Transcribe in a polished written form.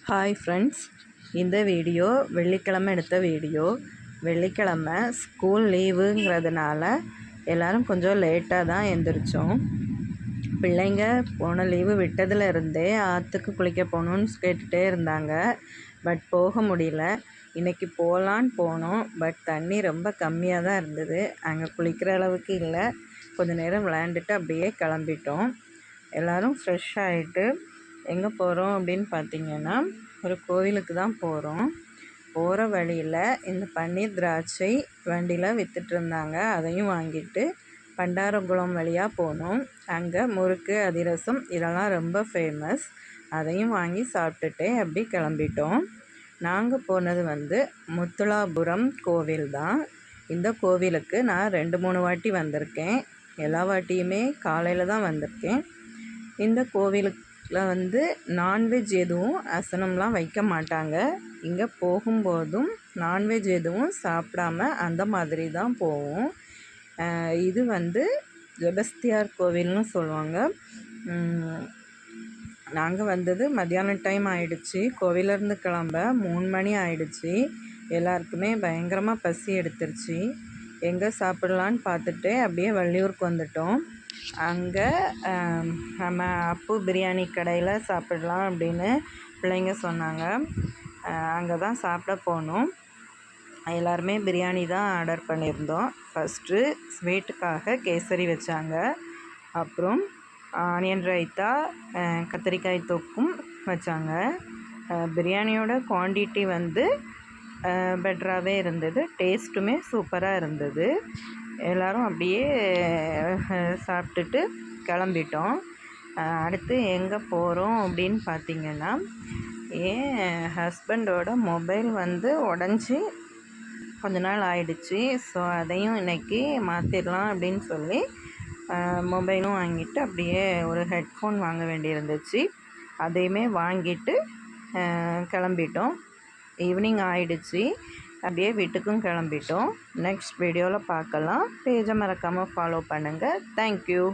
Hi friends, இந்த video வெள்ளிக்கிழமை எடுத்த வீடியோ. வெள்ளிக்கிழமை ஸ்கூல் லீவுங்கிறதுனால எல்லோரும் கொஞ்சம் லேட்டாக தான் எழுந்திரிச்சோம். பிள்ளைங்க போன லீவு விட்டதில் இருந்தே ஆற்றுக்கு குளிக்க போகணுன்னு கேட்டுகிட்டே இருந்தாங்க. பட் போக முடியல. இன்றைக்கி போகலான்னு போனோம். பட் தண்ணி ரொம்ப கம்மியாக தான் இருந்தது. அங்கே குளிக்கிற அளவுக்கு இல்லை. கொஞ்சம் நேரம் விளையாண்டுட்டு அப்படியே கிளம்பிட்டோம். எல்லோரும் ஃப்ரெஷ் ஆகிட்டு எங்கே போகிறோம் அப்படின்னு பார்த்திங்கன்னா, ஒரு கோவிலுக்கு தான் போகிறோம். போகிற வழியில் இந்த பன்னீர் திராட்சை வண்டியில் விற்றுட்ருந்தாங்க. அதையும் வாங்கிட்டு பண்டாரகுளம் வழியாக போனோம். அங்கே முறுக்கு, அதிரசம் இதெல்லாம் ரொம்ப ஃபேமஸ். அதையும் வாங்கி சாப்பிட்டுட்டே அப்படி கிளம்பிட்டோம். நாங்கள் போனது முத்துலாபுரம் கோவில் தான். இந்த கோவிலுக்கு நான் 2-3 வாட்டி வந்திருக்கேன். எல்லா வாட்டியுமே காலையில் தான் வந்திருக்கேன். இந்த கோவிலுக்கில் நான்வெஜ் எதுவும் அசனம்லாம் வைக்க மாட்டாங்க. இங்கே போகும்போதும் நான்வெஜ் எதுவும் சாப்பிடாம அந்த மாதிரி தான் போவோம். இது செபஸ்தியார் கோவில்னு சொல்லுவாங்க. நாங்கள் வந்தது மத்தியான டைம் ஆகிடுச்சி. கோவிலேருந்து கிளம்ப 3 மணி ஆகிடுச்சி. எல்லாருக்குமே பயங்கரமாக பசி எடுத்துருச்சு. எங்கே சாப்பிட்லான்னு பார்த்துட்டு அப்படியே வள்ளியூருக்கு வந்துட்டோம். அங்கே நம்ம அப்பு பிரியாணி கடையில் சாப்பிடலாம் அப்படின்னு பிள்ளைங்க சொன்னாங்க. அங்கே தான் சாப்பிட போனோம். எல்லாருமே பிரியாணி தான் ஆர்டர் பண்ணியிருந்தோம். ஃபஸ்ட்டு ஸ்வீட்டுக்காக கேசரி வச்சாங்க. அப்புறம் ஆனியன் ரைத்தா, கத்திரிக்காய் தொக்கும் வச்சாங்க. பிரியாணியோட குவான்டிட்டி பெட்டராகவே இருந்தது. டேஸ்ட்டுமே சூப்பராக இருந்தது. எல்லோரும் அப்படியே சாப்பிட்டுட்டு கிளம்பிட்டோம். அடுத்து எங்கே போகிறோம் அப்படின்னு பார்த்திங்கன்னா, என் ஹஸ்பண்டோட மொபைல் உடஞ்சி கொஞ்ச நாள் ஆயிடுச்சு. ஸோ அதையும் இன்றைக்கி மாற்றிடலாம் அப்படின்னு சொல்லி மொபைலும் வாங்கிட்டு அப்படியே ஒரு ஹெட்ஃபோன் வாங்க வேண்டியிருந்துச்சு. அதையுமே வாங்கிட்டு கிளம்பிட்டோம். ஈவினிங் ஆயிடுச்சு. அப்படியே வீட்டுக்கும் கிளம்பிட்டோம். நெக்ஸ்ட் வீடியோவில் பார்க்கலாம். பேஜை மறக்காமல் ஃபாலோ பண்ணுங்கள். தேங்க்யூ.